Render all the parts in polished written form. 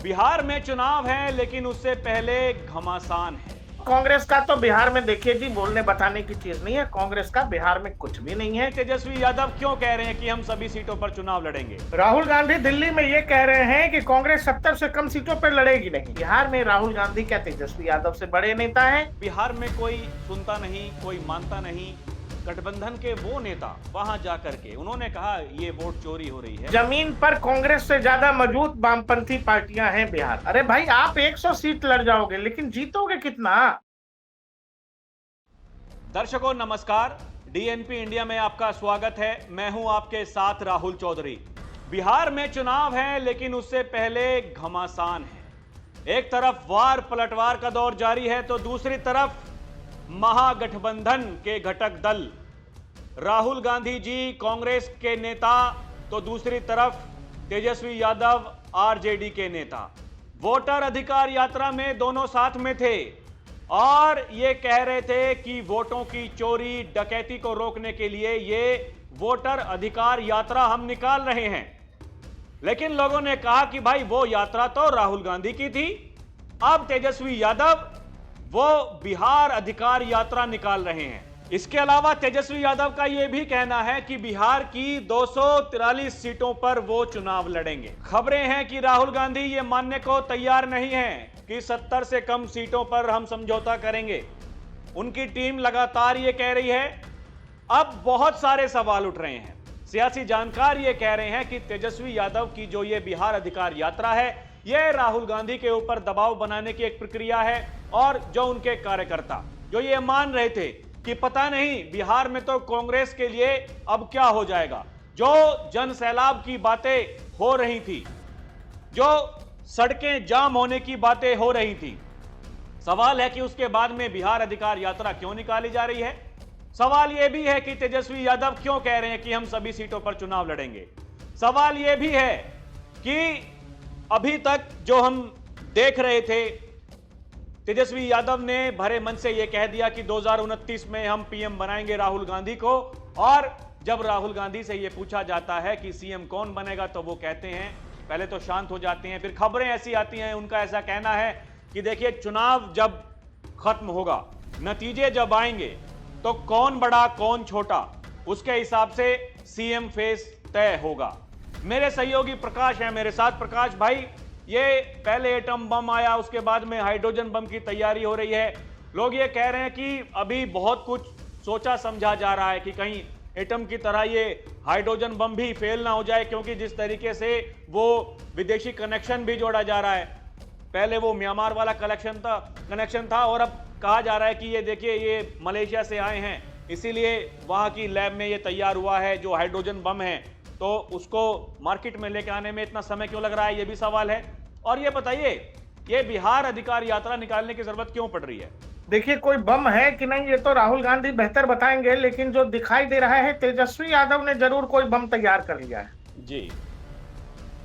बिहार में चुनाव है लेकिन उससे पहले घमासान है। कांग्रेस का तो बिहार में देखिए जी बोलने बताने की चीज नहीं है। कांग्रेस का बिहार में कुछ भी नहीं है। तेजस्वी यादव क्यों कह रहे हैं कि हम सभी सीटों पर चुनाव लड़ेंगे? राहुल गांधी दिल्ली में ये कह रहे हैं कि कांग्रेस 70 से कम सीटों पर लड़ेगी नहीं। बिहार में राहुल गांधी क्या तेजस्वी यादव से बड़े नेता हैं? बिहार में कोई सुनता नहीं, कोई मानता नहीं। गठबंधन के वो नेता वहां जाकर के उन्होंने कहा ये वोट चोरी हो रही है। जमीन पर कांग्रेस से ज्यादा मजबूत वामपंथी पार्टियां हैं बिहार। अरे भाई आप 100 सीट लड़ जाओगे लेकिन जीतोगे कितना? दर्शकों नमस्कार, डीएनपी इंडिया में आपका स्वागत है। मैं हूं आपके साथ राहुल चौधरी। बिहार में चुनाव है लेकिन उससे पहले घमासान है। एक तरफ वार पलटवार का दौर जारी है तो दूसरी तरफ महागठबंधन के घटक दल राहुल गांधी जी कांग्रेस के नेता, तो दूसरी तरफ तेजस्वी यादव आरजेडी के नेता वोटर अधिकार यात्रा में दोनों साथ में थे और ये कह रहे थे कि वोटों की चोरी डकैती को रोकने के लिए ये वोटर अधिकार यात्रा हम निकाल रहे हैं। लेकिन लोगों ने कहा कि भाई वो यात्रा तो राहुल गांधी की थी, अब तेजस्वी यादव वो बिहार अधिकार यात्रा निकाल रहे हैं। इसके अलावा तेजस्वी यादव का यह भी कहना है कि बिहार की 243 सीटों पर वो चुनाव लड़ेंगे। खबरें हैं कि राहुल गांधी ये मानने को तैयार नहीं है कि 70 से कम सीटों पर हम समझौता करेंगे। उनकी टीम लगातार ये कह रही है। अब बहुत सारे सवाल उठ रहे हैं। सियासी जानकार ये कह रहे हैं कि तेजस्वी यादव की जो ये बिहार अधिकार यात्रा है, यह राहुल गांधी के ऊपर दबाव बनाने की एक प्रक्रिया है और जो उनके कार्यकर्ता जो ये मान रहे थे कि पता नहीं बिहार में तो कांग्रेस के लिए अब क्या हो जाएगा, जो जन सैलाब की बातें हो रही थी, जो सड़कें जाम होने की बातें हो रही थी, सवाल है कि उसके बाद में बिहार अधिकार यात्रा क्यों निकाली जा रही है। सवाल यह भी है कि तेजस्वी यादव क्यों कह रहे हैं कि हम सभी सीटों पर चुनाव लड़ेंगे। सवाल यह भी है कि अभी तक जो हम देख रहे थे, तेजस्वी यादव ने भरे मन से यह कह दिया कि 2029 में हम पीएम बनाएंगे राहुल गांधी को, और जब राहुल गांधी से यह पूछा जाता है कि सीएम कौन बनेगा तो वो कहते हैं, पहले तो शांत हो जाते हैं, फिर खबरें ऐसी आती हैं, उनका ऐसा कहना है कि देखिए चुनाव जब खत्म होगा, नतीजे जब आएंगे तो कौन बड़ा कौन छोटा, उसके हिसाब से सीएम फेस तय होगा। मेरे सहयोगी प्रकाश है मेरे साथ। प्रकाश भाई, ये पहले एटम बम आया, उसके बाद में हाइड्रोजन बम की तैयारी हो रही है। लोग ये कह रहे हैं कि अभी बहुत कुछ सोचा समझा जा रहा है कि कहीं एटम की तरह ये हाइड्रोजन बम भी फेल ना हो जाए, क्योंकि जिस तरीके से वो विदेशी कनेक्शन भी जोड़ा जा रहा है, पहले वो म्यांमार वाला कनेक्शन था और अब कहा जा रहा है कि ये देखिए ये मलेशिया से आए हैं, इसीलिए वहां की लैब में ये तैयार हुआ है जो हाइड्रोजन बम है, तो उसको मार्केट में लेके आने में इतना समय क्यों लग रहा है, ये भी सवाल है। और ये बताइए, ये बिहार अधिकार यात्रा निकालने की जरूरत क्यों पड़ रही है? देखिए कोई बम है कि नहीं ये तो राहुल गांधी बेहतर बताएंगे, लेकिन जो दिखाई दे रहा है तेजस्वी यादव ने जरूर कोई बम तैयार कर लिया है जी।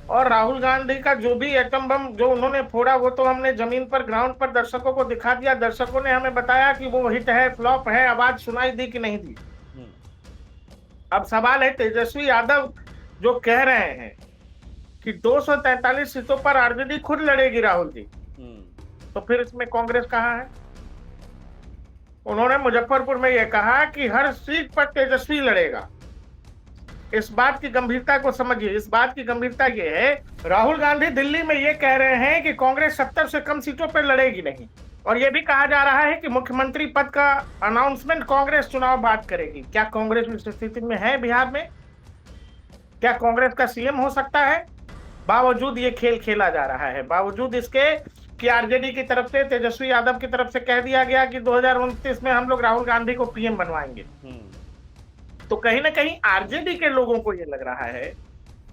और राहुल गांधी का जो भी एटम बम जो उन्होंने फोड़ा वो तो हमने जमीन पर ग्राउंड पर दर्शकों को दिखा दिया। दर्शकों ने हमें बताया कि वो हिट है, फ्लॉप है, आवाज सुनाई दी कि नहीं दी। अब सवाल है तेजस्वी यादव जो कह रहे हैं कि 243 सीटों पर आरजेडी खुद लड़ेगी राहुल जी, तो फिर इसमें कांग्रेस कहाँ है? उन्होंने मुजफ्फरपुर में यह कहा कि हर सीट पर तेजस्वी लड़ेगा। इस बात की गंभीरता को समझिए। इस बात की गंभीरता यह है, राहुल गांधी दिल्ली में यह कह रहे हैं कि कांग्रेस 70 से कम सीटों पर लड़ेगी नहीं, और यह भी कहा जा रहा है कि मुख्यमंत्री पद का अनाउंसमेंट कांग्रेस चुनाव बाद करेगी। क्या कांग्रेस इस स्थिति में है बिहार में? क्या कांग्रेस का सीएम हो सकता है? बावजूद ये खेल खेला जा रहा है, बावजूद इसके कि आरजेडी की तरफ से, तेजस्वी यादव की तरफ से कह दिया गया कि 2029 में हम लोग राहुल गांधी को पीएम बनवाएंगे। तो कहीं ना कहीं आरजेडी के लोगों को ये लग रहा है,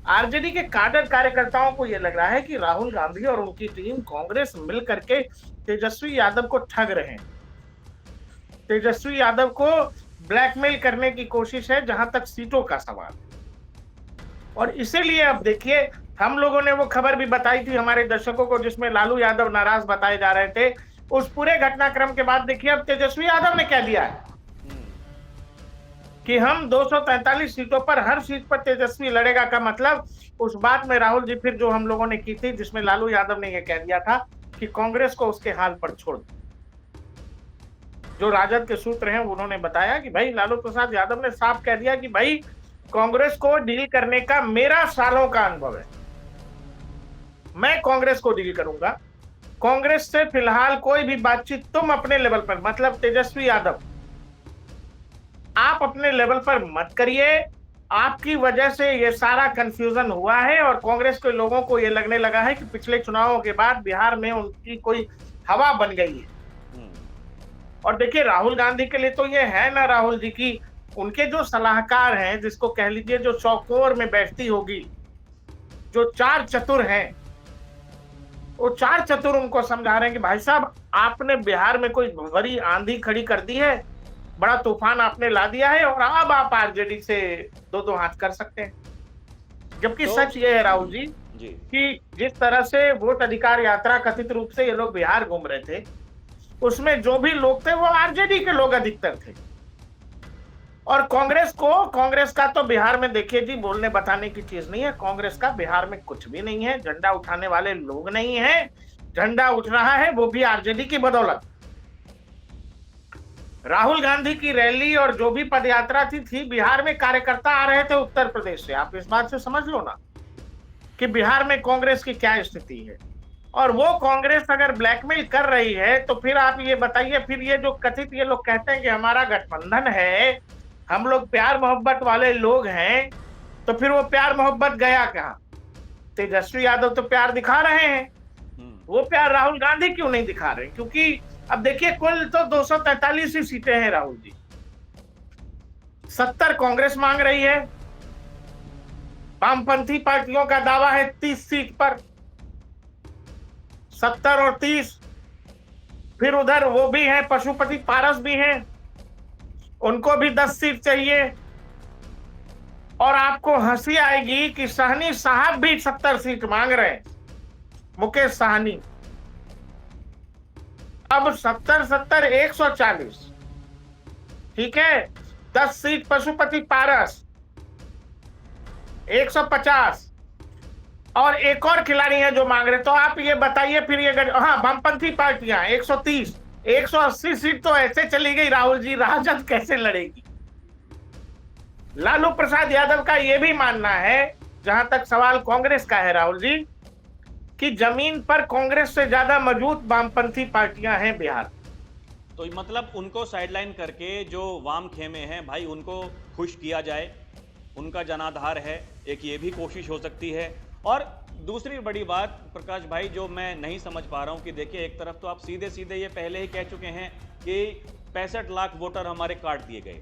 आरजेडी के काडर कार्यकर्ताओं को ये लग रहा है कि राहुल गांधी और उनकी टीम कांग्रेस मिल करके तेजस्वी यादव को ठग रहे हैं, तेजस्वी यादव को ब्लैकमेल करने की कोशिश है जहां तक सीटों का सवाल। और इसीलिए अब देखिए, हम लोगों ने वो खबर भी बताई थी हमारे दर्शकों को जिसमें लालू यादव नाराज बताए जा रहे थे। उस पूरे घटनाक्रम के बाद देखिए अब तेजस्वी यादव ने कह दिया है कि हम 243 सीटों पर हर सीट पर तेजस्वी लड़ेगा, का मतलब उस बात में राहुल जी फिर जो हम लोगों ने की थी, जिसमें लालू यादव ने यह कह दिया था कि कांग्रेस को उसके हाल पर छोड़ दो। जो राजद के सूत्र हैं उन्होंने बताया कि भाई लालू प्रसाद यादव ने साफ कह दिया कि भाई कांग्रेस को डील करने का मेरा सालों का अनुभव है, मैं कांग्रेस को डील करूंगा। कांग्रेस से फिलहाल कोई भी बातचीत तुम अपने लेवल पर, मतलब तेजस्वी यादव, आप अपने लेवल पर मत करिए। आपकी वजह से ये सारा कंफ्यूजन हुआ है और कांग्रेस के लोगों को ये लगने लगा है कि पिछले चुनावों के बाद बिहार में उनकी कोई हवा बन गई है। और देखिए राहुल गांधी के लिए तो ये है ना राहुल जी की उनके जो सलाहकार हैं, जिसको कह लीजिए जो चौकोर में बैठती होगी, जो चार चतुर हैं, वो चार चतुर उनको समझा रहे हैं कि भाई साहब आपने बिहार में कोई बड़ी आंधी खड़ी कर दी है, बड़ा तूफान आपने ला दिया है और अब आप आरजेडी से दो दो हाथ कर सकते हैं। जबकि सच ये है राहुल जी कि जिस तरह से वोट अधिकार यात्रा कथित रूप से ये लोग बिहार घूम रहे थे, उसमें जो भी लोग थे वो आरजेडी के लोग अधिकतर थे। और कांग्रेस का तो बिहार में देखिए जी बोलने बताने की चीज नहीं है। कांग्रेस का बिहार में कुछ भी नहीं है, झंडा उठाने वाले लोग नहीं है। झंडा उठ रहा है वो भी आरजेडी की बदौलत। राहुल गांधी की रैली और जो भी पदयात्रा थी बिहार में कार्यकर्ता आ रहे थे उत्तर प्रदेश से। आप इस बात से समझ लो ना कि बिहार में कांग्रेस की क्या स्थिति है। और वो कांग्रेस अगर ब्लैकमेल कर रही है तो फिर आप ये बताइए, फिर ये जो कथित ये लोग कहते हैं कि हमारा गठबंधन है, हम लोग प्यार मोहब्बत वाले लोग हैं, तो फिर वो प्यार मोहब्बत गया कहां? तेजस्वी यादव तो प्यार दिखा रहे हैं, वो प्यार राहुल गांधी क्यों नहीं दिखा रहे? क्योंकि अब देखिए कुल तो 243 ही सीटें हैं राहुल जी, 70 कांग्रेस मांग रही है, वामपंथी पार्टियों का दावा है 30 सीट पर, 70 और 30। फिर उधर वो भी है पशुपति पारस भी हैं, उनको भी 10 सीट चाहिए। और आपको हंसी आएगी कि सहनी साहब भी 70 सीट मांग रहे हैं, मुकेश सहनी। अब 70 140, ठीक है, 10 सीट पशुपति पारस, 150 और एक और खिलाड़ी है जो मांग रहे। तो आप ये बताइए फिर ये हाँ वामपंथी पार्टियां 130, 180 सीट तो ऐसे चली गई राहुल जी, राजद कैसे लड़ेगी? लालू प्रसाद यादव का यह भी मानना है, जहां तक सवाल कांग्रेस का है राहुल जी, कि जमीन पर कांग्रेस से ज्यादा मजबूत वामपंथी पार्टियां हैं बिहार। तो मतलब उनको साइडलाइन करके जो वाम खेमे हैं भाई उनको खुश किया जाए, उनका जनाधार है, एक ये भी कोशिश हो सकती है। और दूसरी बड़ी बात प्रकाश भाई जो मैं नहीं समझ पा रहा हूं कि देखिए एक तरफ तो आप सीधे सीधे ये पहले ही कह चुके हैं कि 65 लाख वोटर हमारे काट दिए गए,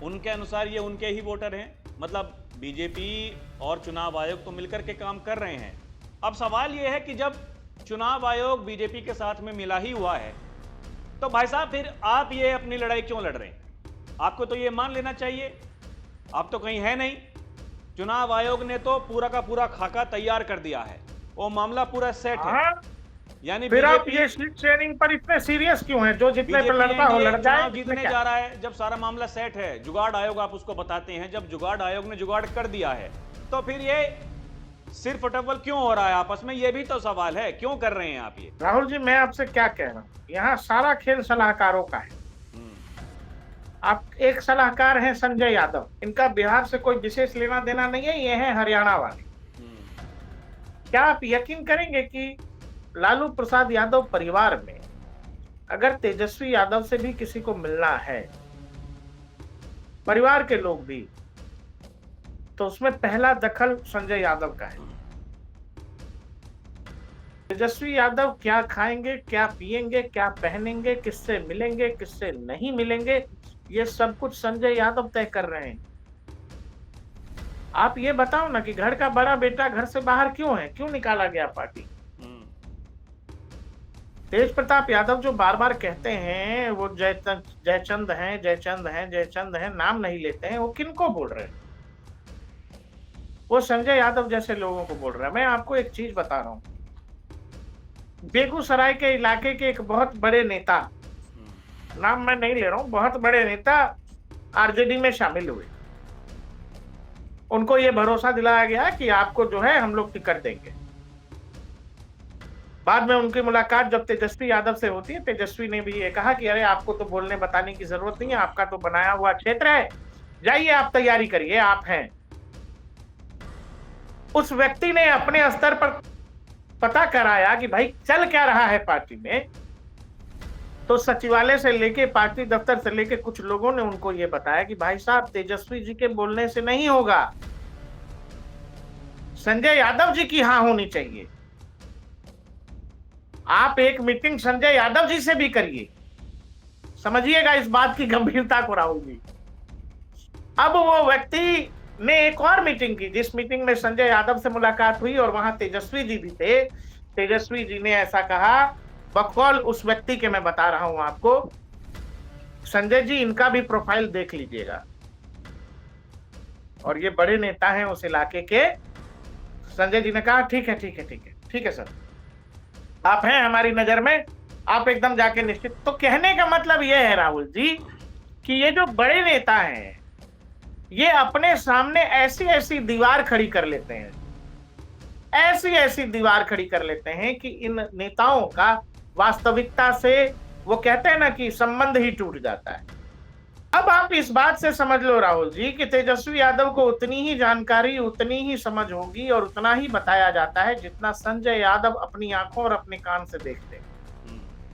उनके अनुसार ये उनके ही वोटर हैं, मतलब बीजेपी और चुनाव आयोग तो मिलकर के काम कर रहे हैं। अब सवाल ये है कि जब चुनाव आयोग बीजेपी के साथ में मिला ही हुआ है तो भाई साहब फिर आप ये अपनी लड़ाई क्यों लड़ रहे हैं? आपको तो ये मान लेना चाहिए, आप तो कहीं है नहीं। चुनाव आयोग ने तो पूरा का पूरा खाका तैयार कर दिया है, वो मामला पूरा सेट है। यानी फिर आप ये सीट शेयरिंग पर इतने सीरियस क्यों हैं? जो जितने पे लड़ता हो लड़ जाए, जीतने जा रहा है। जब सारा मामला सेट है, जुगाड़ आयोग आप उसको बताते हैं, जब जुगाड़ आयोग ने जुगाड़ कर दिया है तो फिर ये सिर फटफल क्यों हो रहा है आपस में? ये भी तो सवाल है, क्यों कर रहे हैं आप ये? राहुल जी मैं आपसे क्या कह रहा हूं, यहाँ सारा खेल सलाहकारों का है। आप एक सलाहकार हैं संजय यादव, इनका बिहार से कोई विशेष लेना देना नहीं है, ये है हरियाणा वाले। क्या आप यकीन करेंगे कि लालू प्रसाद यादव परिवार में अगर तेजस्वी यादव से भी किसी को मिलना है, परिवार के लोग भी, तो उसमें पहला दखल संजय यादव का है। तेजस्वी यादव क्या खाएंगे, क्या पिएंगे, क्या पहनेंगे, किससे मिलेंगे, किससे नहीं मिलेंगे, ये सब कुछ संजय यादव तय कर रहे हैं। आप ये बताओ ना कि घर का बड़ा बेटा घर से बाहर क्यों है, क्यों निकाला गया पार्टी? तेज प्रताप यादव जो बार बार कहते हैं वो जयचंद हैं, जयचंद हैं, जयचंद हैं, नाम नहीं लेते हैं, वो किनको बोल रहे हैं? वो संजय यादव जैसे लोगों को बोल रहा है। मैं आपको एक चीज बता रहा हूं, बेगूसराय के इलाके के एक बहुत बड़े नेता, नाम मैं नहीं ले रहा हूं, बहुत बड़े नेता आरजेडी में शामिल हुए। उनको ये भरोसा दिलाया गया कि आपको जो है हम लोग टिकट देंगे। बाद में उनकी मुलाकात जब तेजस्वी यादव से होती है, तेजस्वी ने भी ये कहा कि अरे आपको तो बोलने बताने की जरूरत नहीं है, आपका तो बनाया हुआ क्षेत्र है, जाइए आप तैयारी करिए, आप हैं। उस व्यक्ति ने अपने स्तर पर पता कराया कि भाई चल क्या रहा है पार्टी में, तो सचिवालय से लेके पार्टी दफ्तर से लेके कुछ लोगों ने उनको ये बताया कि भाई साहब तेजस्वी जी के बोलने से नहीं होगा, संजय यादव जी की हाँ होनी चाहिए। आप एक मीटिंग संजय यादव जी से भी करिए। समझिएगा इस बात की गंभीरता को राहुल जी। अब वो व्यक्ति ने एक और मीटिंग की, जिस मीटिंग में संजय यादव से मुलाकात हुई और वहां तेजस्वी जी भी थे। तेजस्वी जी ने ऐसा कहा, बकौल उस व्यक्ति के मैं बता रहा हूं आपको, संजय जी इनका भी प्रोफाइल देख लीजिएगा, और ये बड़े नेता हैं उस इलाके के। संजय जी ने कहा ठीक है ठीक है ठीक है ठीक है सर, आप हैं हमारी नजर में, आप एकदम जाके निश्चित। तो कहने का मतलब यह है राहुल जी कि ये जो बड़े नेता हैं ये अपने सामने ऐसी ऐसी दीवार खड़ी कर लेते हैं, ऐसी ऐसी दीवार खड़ी कर लेते हैं कि इन नेताओं का वास्तविकता से, वो कहते हैं ना कि संबंध ही टूट जाता है। अब आप इस बात से समझ लो राहुल जी कि तेजस्वी यादव को उतनी ही जानकारी, उतनी ही समझ होगी और उतना ही बताया जाता है जितना संजय यादव अपनी आंखों और अपने कान से देखते हैं,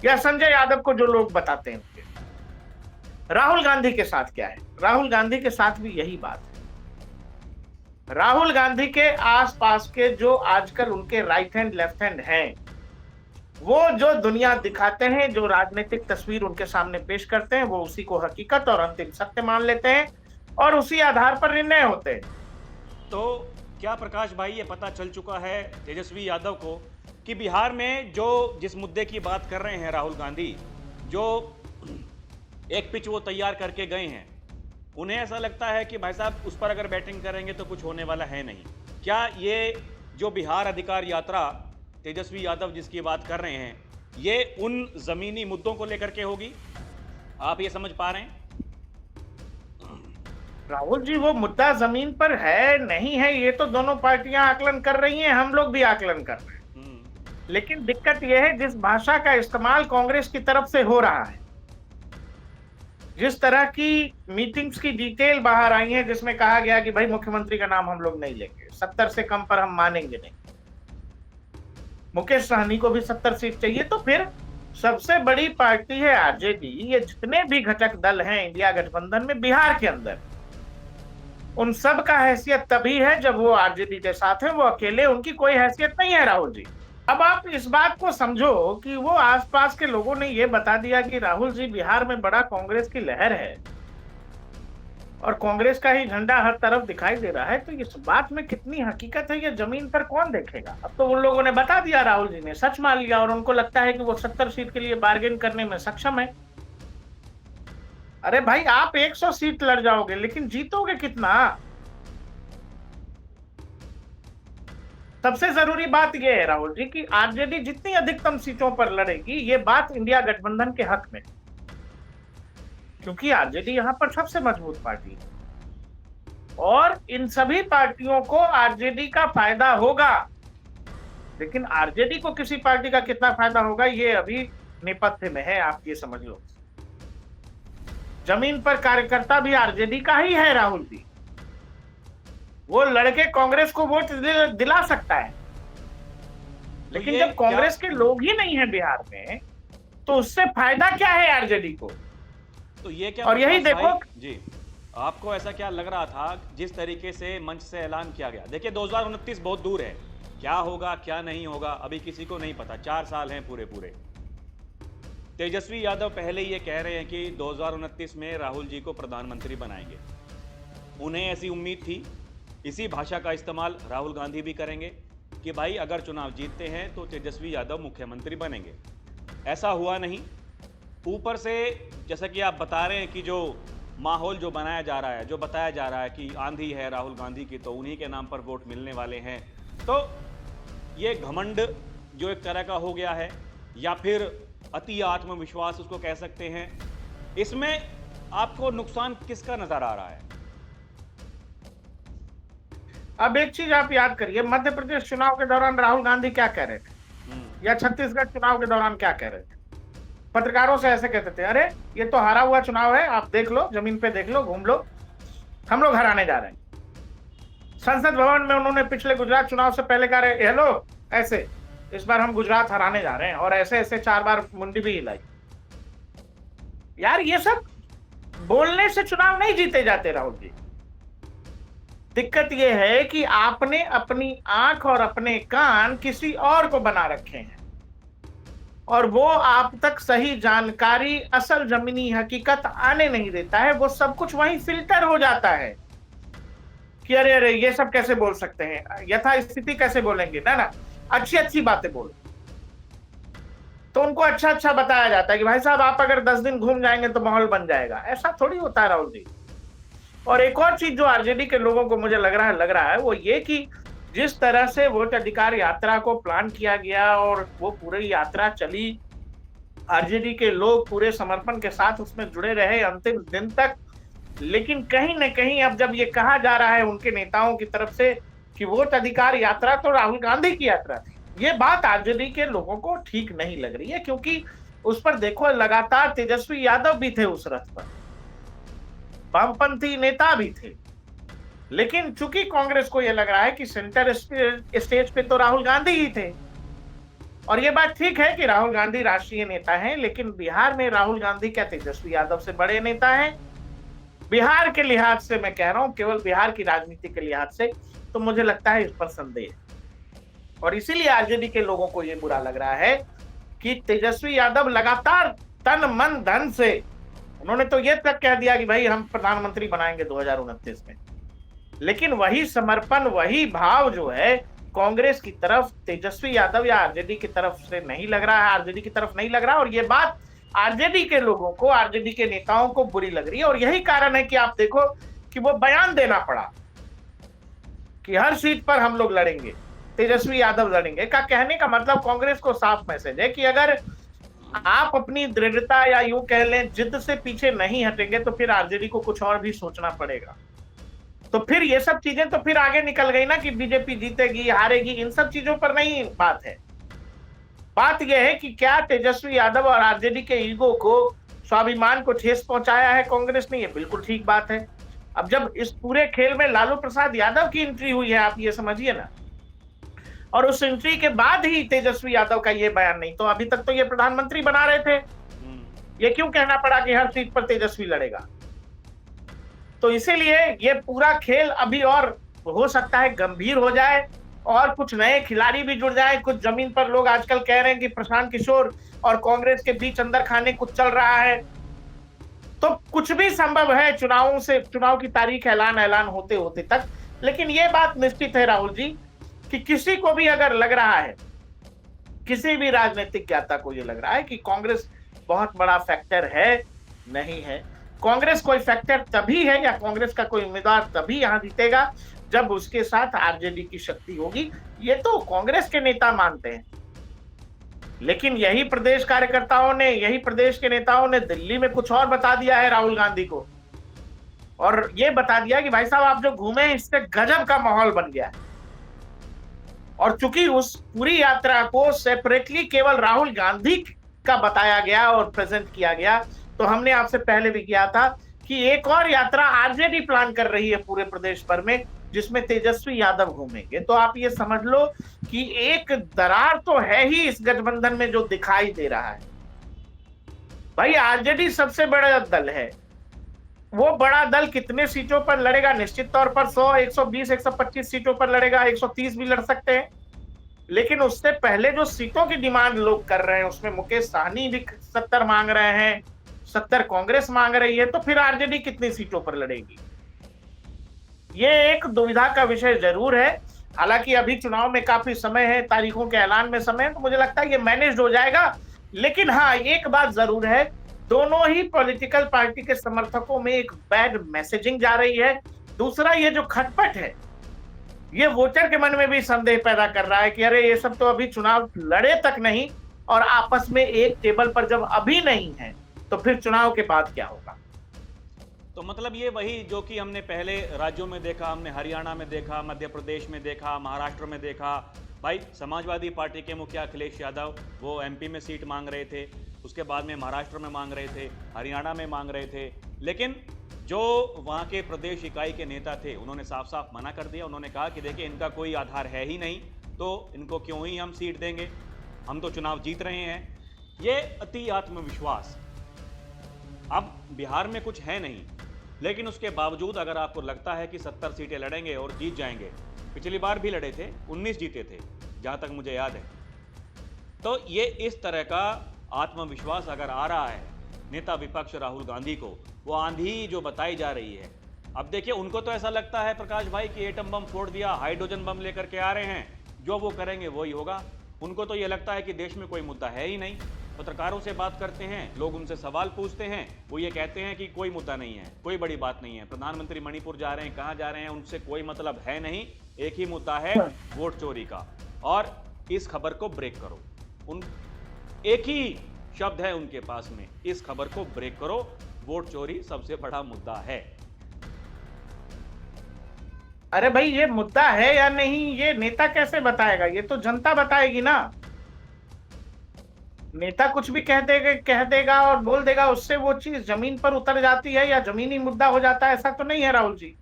या संजय यादव को जो लोग बताते हैं उनके। राहुल गांधी के साथ क्या है? राहुल गांधी के साथ भी यही बात है। राहुल गांधी के आसपास के जो आजकल उनके राइट हैंड लेफ्ट हैंड हैं, वो जो दुनिया दिखाते हैं, जो राजनीतिक तस्वीर उनके सामने पेश करते हैं, वो उसी को हकीकत और अंतिम सत्य मान लेते हैं और उसी आधार पर निर्णय होते हैं। तो क्या प्रकाश भाई ये पता चल चुका है तेजस्वी यादव को कि बिहार में जो जिस मुद्दे की बात कर रहे हैं राहुल गांधी, जो एक पिच वो तैयार करके गए हैं, उन्हें ऐसा लगता है कि भाई साहब उस पर अगर बैटिंग करेंगे तो कुछ होने वाला है नहीं? क्या ये जो बिहार अधिकार यात्रा तेजस्वी यादव जिसकी बात कर रहे हैं, ये उन जमीनी मुद्दों को लेकर के होगी? आप ये समझ पा रहे हैं? राहुल जी वो मुद्दा जमीन पर है नहीं है, ये तो दोनों पार्टियां आकलन कर रही हैं, हम लोग भी आकलन कर रहे हैं। लेकिन दिक्कत यह है जिस भाषा का इस्तेमाल कांग्रेस की तरफ से हो रहा है, जिस तरह की मीटिंग्स की डिटेल बाहर आई है जिसमें कहा गया कि भाई मुख्यमंत्री का नाम हम लोग नहीं लेंगे, 70 से कम पर हम मानेंगे नहीं, मुकेश सहनी को भी 70 सीट चाहिए, तो फिर सबसे बड़ी पार्टी है आरजेडी। ये जितने भी घटक दल हैं इंडिया गठबंधन में बिहार के अंदर, उन सब का हैसियत तभी है जब वो आरजेडी के साथ है, वो अकेले उनकी कोई हैसियत नहीं है राहुल जी। अब आप इस बात को समझो कि वो आसपास के लोगों ने ये बता दिया कि राहुल जी बिहार में बड़ा कांग्रेस की लहर है और कांग्रेस का ही झंडा हर तरफ दिखाई दे रहा है, तो इस बात में कितनी हकीकत है ये जमीन पर कौन देखेगा? अब तो उन लोगों ने बता दिया, राहुल जी ने सच मान लिया और उनको लगता है कि वो 70 सीट के लिए बार्गेन करने में सक्षम है। अरे भाई आप 100 सीट लड़ जाओगे लेकिन जीतोगे कितना? सबसे जरूरी बात यह है राहुल जी कि आरजेडी जितनी अधिकतम सीटों पर लड़ेगी, ये बात इंडिया गठबंधन के हक में, क्योंकि आरजेडी यहां पर सबसे मजबूत पार्टी है और इन सभी पार्टियों को आरजेडी का फायदा होगा। लेकिन आरजेडी को किसी पार्टी का कितना फायदा होगा ये अभी नेपथ्य में है, आप ये समझ लो। जमीन पर कार्यकर्ता भी आरजेडी का ही है राहुल जी, वो लड़के कांग्रेस को वोट दिला सकता है, लेकिन जब कांग्रेस के लोग ही नहीं है बिहार में तो उससे फायदा क्या है आरजेडी को? तो ये क्या, और यही देखो जी, आपको ऐसा क्या लग रहा था जिस तरीके से मंच से ऐलान किया गया? देखिए 2029 बहुत दूर है, क्या होगा क्या नहीं होगा अभी किसी को नहीं पता, 4 साल हैं पूरे पूरे। तेजस्वी यादव पहले ये कह रहे हैं कि 2029 में राहुल जी को प्रधानमंत्री बनाएंगे। उन्हें ऐसी उम्मीद थी, इसी भाषा का इस्तेमाल राहुल गांधी भी करेंगे कि भाई अगर चुनाव जीतते हैं तो तेजस्वी यादव मुख्यमंत्री बनेंगे। ऐसा हुआ नहीं। ऊपर से जैसा कि आप बता रहे हैं कि जो माहौल जो बनाया जा रहा है, जो बताया जा रहा है कि आंधी है राहुल गांधी की तो उन्हीं के नाम पर वोट मिलने वाले हैं, तो ये घमंड जो एक तरह का हो गया है या फिर अति आत्मविश्वास उसको कह सकते हैं, इसमें आपको नुकसान किसका नजर आ रहा है? अब एक चीज आप याद करिए, मध्य प्रदेश चुनाव के दौरान राहुल गांधी क्या कह रहे थे, या छत्तीसगढ़ चुनाव के दौरान क्या कह रहे थे? पत्रकारों से ऐसे कहते थे, अरे ये तो हारा हुआ चुनाव है, आप देख लो, जमीन पे देख लो, घूम लो, हम लोग हराने जा रहे हैं। संसद भवन में उन्होंने पिछले गुजरात चुनाव से पहले कहा, हेलो ऐसे इस बार हम गुजरात हराने जा रहे हैं, और ऐसे ऐसे 4 बार मुंडी भी हिलाई। यार ये सब बोलने से चुनाव नहीं जीते जाते राहुल जी। दिक्कत यह है कि आपने अपनी आंख और अपने कान किसी और को बना रखे हैं, और वो आप तक सही जानकारी, असल जमीनी हकीकत आने नहीं देता है। वो सब कुछ वहीं फिल्टर हो जाता है कि अरे अरे ये सब कैसे बोल सकते हैं, यथा स्थिति कैसे बोलेंगे, ना अच्छी अच्छी बातें बोलो। तो उनको अच्छा अच्छा बताया जाता है कि भाई साहब आप अगर 10 दिन घूम जाएंगे तो माहौल बन जाएगा। ऐसा थोड़ी होता है राहुल जी। और एक और चीज जो आरजेडी के लोगों को मुझे लग रहा है वो ये कि जिस तरह से वोट अधिकार यात्रा को प्लान किया गया और वो पूरी यात्रा चली, आरजेडी के लोग पूरे समर्पण के साथ उसमें जुड़े रहे अंतिम दिन तक, लेकिन कहीं न कहीं अब जब ये कहा जा रहा है उनके नेताओं की तरफ से कि वोट अधिकार यात्रा तो राहुल गांधी की यात्रा थी, ये बात आरजेडी के लोगों को ठीक नहीं लग रही है। क्योंकि उस पर देखो लगातार तेजस्वी यादव भी थे उस रथ पर, वामपंथी नेता भी थे, लेकिन चूंकि कांग्रेस को यह लग रहा है कि सेंटर स्टेज पे तो राहुल गांधी ही थे। और ये बात ठीक है कि राहुल गांधी राष्ट्रीय नेता हैं, लेकिन बिहार में राहुल गांधी क्या तेजस्वी यादव से बड़े नेता हैं? बिहार के लिहाज से मैं कह रहा हूं, केवल बिहार की राजनीति के लिहाज से तो मुझे लगता है इस पर संदेह है। और इसीलिए आरजेडी के लोगों को यह बुरा लग रहा है कि तेजस्वी यादव लगातार तन मन धन से, उन्होंने तो यह तक कह दिया कि भाई हम प्रधानमंत्री बनाएंगे 2029 में, लेकिन वही समर्पण, वही भाव जो है कांग्रेस की तरफ तेजस्वी यादव या आरजेडी की तरफ से नहीं लग रहा है, आरजेडी की तरफ नहीं लग रहा। और ये बात आरजेडी के लोगों को, आरजेडी के नेताओं को बुरी लग रही है। और यही कारण है कि आप देखो कि वो बयान देना पड़ा कि हर सीट पर हम लोग लड़ेंगे, तेजस्वी यादव लड़ेंगे। का कहने का मतलब कांग्रेस को साफ मैसेज है कि अगर आप अपनी दृढ़ता या यूं कह लें जिद से पीछे नहीं हटेंगे तो फिर आरजेडी को कुछ और भी सोचना पड़ेगा। तो फिर ये सब चीजें तो फिर आगे निकल गई ना कि बीजेपी जीतेगी हारेगी, इन सब चीजों पर नहीं बात है। बात यह है कि क्या तेजस्वी यादव और आरजेडी के ईगो को, स्वाभिमान को ठेस पहुंचाया है कांग्रेस ने? ये बिल्कुल ठीक बात है। अब जब इस पूरे खेल में लालू प्रसाद यादव की एंट्री हुई है, आप ये समझिए ना, और उस एंट्री के बाद ही तेजस्वी यादव का ये बयान, नहीं तो अभी तक तो ये प्रधानमंत्री बना रहे थे, ये क्यों कहना पड़ा कि हर सीट पर तेजस्वी लड़ेगा? तो इसीलिए ये पूरा खेल अभी और हो सकता है गंभीर हो जाए और कुछ नए खिलाड़ी भी जुड़ जाए। कुछ जमीन पर लोग आजकल कह रहे हैं कि प्रशांत किशोर और कांग्रेस के बीच अंदर खाने कुछ चल रहा है। तो कुछ भी संभव है चुनाव की तारीख ऐलान होते होते तक। लेकिन ये बात निश्चित है राहुल जी कि किसी को भी अगर लग रहा है, किसी भी राजनीतिक ज्ञाता को ये लग रहा है कि कांग्रेस बहुत बड़ा फैक्टर है, नहीं है। कांग्रेस कोई फैक्टर तभी है या कांग्रेस का कोई उम्मीदवार तभी यहां जीतेगा जब उसके साथ आरजेडी की शक्ति होगी। ये तो कांग्रेस के नेता मानते हैं, लेकिन यही प्रदेश कार्यकर्ताओं ने, यही प्रदेश के नेताओं ने दिल्ली में कुछ और बता दिया है राहुल गांधी को, और ये बता दिया कि भाई साहब आप जो घूमे इससे गजब का माहौल बन गया है। और चूंकि उस पूरी यात्रा को सेपरेटली केवल राहुल गांधी का बताया गया और प्रेजेंट किया गया, तो हमने आपसे पहले भी किया था कि एक और यात्रा आरजेडी प्लान कर रही है पूरे प्रदेश भर में, जिसमें तेजस्वी यादव घूमेंगे। तो आप ये समझ लो कि एक दरार तो है ही इस गठबंधन में जो दिखाई दे रहा है। भाई आरजेडी सबसे बड़ा दल है, वो बड़ा दल कितने सीटों पर लड़ेगा? निश्चित तौर पर 100, 120, 125 सीटों पर लड़ेगा, 130 भी लड़ सकते हैं। लेकिन उससे पहले जो सीटों की डिमांड लोग कर रहे हैं उसमें मुकेश सहनी भी 70 मांग रहे हैं, 70 कांग्रेस मांग रही है, तो फिर आरजेडी कितनी सीटों पर लड़ेगी? ये एक दुविधा का विषय जरूर है। हालांकि अभी चुनाव में काफी समय है, तारीखों के ऐलान में समय है, तो मुझे लगता है ये मैनेज हो जाएगा। लेकिन हाँ, एक बात जरूर है, दोनों ही पॉलिटिकल पार्टी के समर्थकों में एक बैड मैसेजिंग जा रही है। दूसरा, ये जो खटपट है ये वोटर के मन में भी संदेह पैदा कर रहा है कि अरे ये सब तो अभी चुनाव लड़े तक नहीं और आपस में एक टेबल पर जब अभी नहीं है तो फिर चुनाव के बाद क्या होगा? तो मतलब ये वही जो कि हमने पहले राज्यों में देखा, हमने हरियाणा में देखा, मध्य प्रदेश में देखा, महाराष्ट्र में देखा। भाई समाजवादी पार्टी के मुखिया अखिलेश यादव वो एमपी में सीट मांग रहे थे, उसके बाद में महाराष्ट्र में मांग रहे थे, हरियाणा में मांग रहे थे, लेकिन जो वहाँ के प्रदेश इकाई के नेता थे उन्होंने साफ साफ मना कर दिया। उन्होंने कहा कि देखिए इनका कोई आधार है ही नहीं, तो इनको क्यों ही हम सीट देंगे, हम तो चुनाव जीत रहे हैं। ये अति आत्मविश्वास। अब बिहार में कुछ है नहीं, लेकिन उसके बावजूद अगर आपको लगता है कि 70 सीटें लड़ेंगे और जीत जाएंगे, पिछली बार भी लड़े थे, 19 जीते थे जहां तक मुझे याद है, तो ये इस तरह का आत्मविश्वास अगर आ रहा है नेता विपक्ष राहुल गांधी को, वो आंधी जो बताई जा रही है। अब देखिए उनको तो ऐसा लगता है प्रकाश भाई कि एटम बम फोड़ दिया, हाइड्रोजन बम लेकर के आ रहे हैं, जो वो करेंगे वही होगा। उनको तो ये लगता है कि देश में कोई मुद्दा है ही नहीं। पत्रकारों से बात करते हैं, लोग उनसे सवाल पूछते हैं, वो ये कहते हैं कि कोई मुद्दा नहीं है, कोई बड़ी बात नहीं है। प्रधानमंत्री मणिपुर जा रहे हैं, कहाँ जा रहे हैं, उनसे कोई मतलब है नहीं। एक ही मुद्दा है, वोट चोरी का, और इस खबर को ब्रेक करो। एक ही शब्द है उनके पास में, इस खबर को ब्रेक करो। वोट चोरी सबसे बड़ा मुद्दा है। अरे भाई ये मुद्दा है या नहीं ये नेता कैसे बताएगा, ये तो जनता बताएगी ना। नेता कुछ भी कह देगा और बोल देगा, उससे वो चीज जमीन पर उतर जाती है या जमीनी मुद्दा हो जाता है, ऐसा तो नहीं है राहुल जी।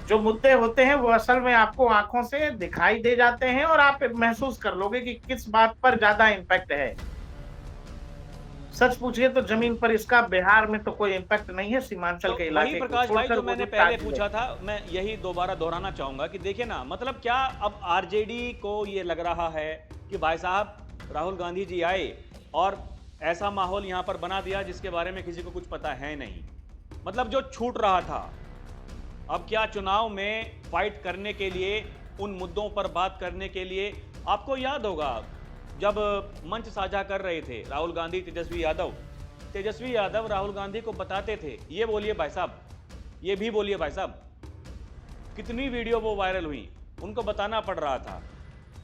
जो मुद्दे होते हैं वो असल में आपको आंखों से दिखाई दे जाते हैं और आप महसूस कर लोगे कि किस बात पर ज्यादा इम्पैक्ट है। सच पूछिए तो जमीन पर इसका बिहार में तो कोई इम्पैक्ट नहीं है, सीमांचल के इलाके वही प्रकाश भाई जो मैंने पहले पूछा था, मैं यही दोबारा दोहराना चाहूंगा कि देखिए ना, मतलब क्या अब आरजेडी को ये लग रहा है कि भाई साहब राहुल गांधी जी आए और ऐसा माहौल यहां पर बना दिया जिसके बारे में किसी को कुछ पता है नहीं। मतलब जो छूट रहा था, अब क्या चुनाव में फाइट करने के लिए, उन मुद्दों पर बात करने के लिए, आपको याद होगा जब मंच साझा कर रहे थे राहुल गांधी, तेजस्वी यादव राहुल गांधी को बताते थे, ये बोलिए भाई साहब, ये भी बोलिए भाई साहब। कितनी वीडियो वो वायरल हुई, उनको बताना पड़ रहा था।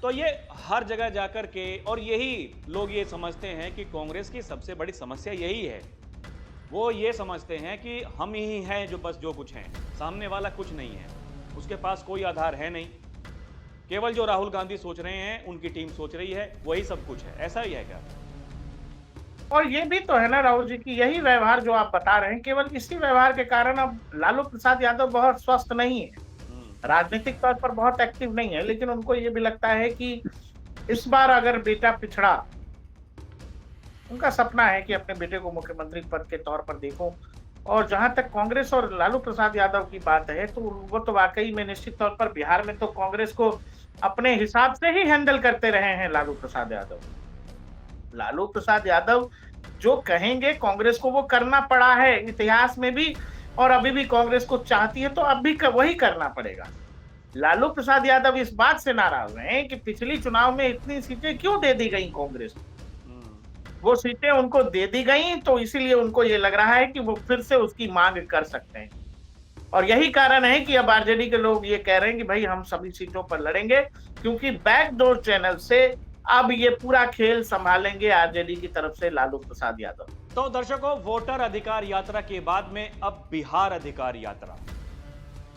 तो ये हर जगह जाकर के, और यही लोग ये समझते हैं कि कांग्रेस की सबसे बड़ी समस्या यही है। वो ये समझते हैं कि हम ही हैं जो बस जो कुछ हैं, सामने वाला कुछ नहीं है, उसके पास कोई आधार है नहीं। केवल जो राहुल गांधी सोच रहे हैं, उनकी टीम सोच रही है, वही सब कुछ है। ऐसा ही है क्या? और ये भी तो है ना राहुल जी की यही व्यवहार जो आप बता रहे हैं, केवल इसी व्यवहार के कारण अब लालू प्रसाद यादव बहुत स्वस्थ नहीं है, राजनीतिक तौर पर बहुत एक्टिव नहीं है, लेकिन उनको ये भी लगता है कि इस बार अगर बेटा पिछड़ा, उनका सपना है कि अपने बेटे को मुख्यमंत्री पद के तौर पर देखो। और जहां तक कांग्रेस और लालू प्रसाद यादव की बात है, तो वो तो वाकई में निश्चित तौर पर बिहार में तो कांग्रेस को अपने हिसाब से ही हैंडल करते रहे हैं लालू प्रसाद यादव। लालू प्रसाद यादव जो कहेंगे कांग्रेस को वो करना पड़ा है इतिहास में भी, और अभी भी कांग्रेस को चाहती है तो अब भी वही करना पड़ेगा। लालू प्रसाद यादव इस बात से नाराज हैं कि पिछली चुनाव में इतनी सीटें क्यों दे दी गई कांग्रेस को। वो सीटें उनको दे दी गई तो इसीलिए उनको ये लग रहा है कि वो फिर से उसकी मांग कर सकते हैं, और यही कारण है कि अब आरजेडी के लोग ये कह रहे हैं कि भाई हम सभी सीटों पर लड़ेंगे, क्योंकि बैकडोर चैनल से अब ये पूरा खेल संभालेंगे आरजेडी की तरफ से लालू प्रसाद यादव। तो दर्शकों, वोटर अधिकार यात्रा के बाद में अब बिहार अधिकार यात्रा।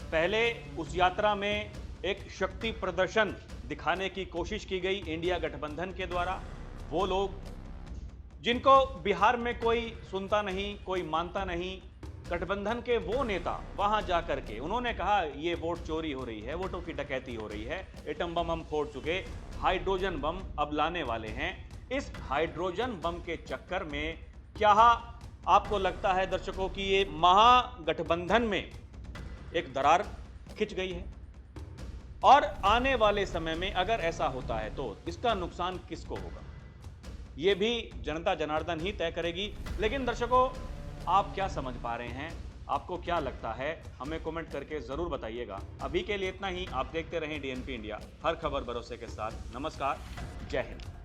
पहले उस यात्रा में एक शक्ति प्रदर्शन दिखाने की कोशिश की गई इंडिया गठबंधन के द्वारा। वो लोग जिनको बिहार में कोई सुनता नहीं, कोई मानता नहीं, गठबंधन के वो नेता वहां जाकर के उन्होंने कहा ये वोट चोरी हो रही है, वोटों की डकैती हो रही है, एटम बम हम फोड़ चुके, हाइड्रोजन बम अब लाने वाले हैं। इस हाइड्रोजन बम के चक्कर में क्या आपको लगता है दर्शकों कि ये महागठबंधन में एक दरार खिंच गई है? और आने वाले समय में अगर ऐसा होता है तो इसका नुकसान किसको होगा, ये भी जनता जनार्दन ही तय करेगी। लेकिन दर्शकों, आप क्या समझ पा रहे हैं, आपको क्या लगता है, हमें कमेंट करके जरूर बताइएगा। अभी के लिए इतना ही। आप देखते रहें डीएनपी इंडिया, हर खबर भरोसे के साथ। नमस्कार, जय हिंद।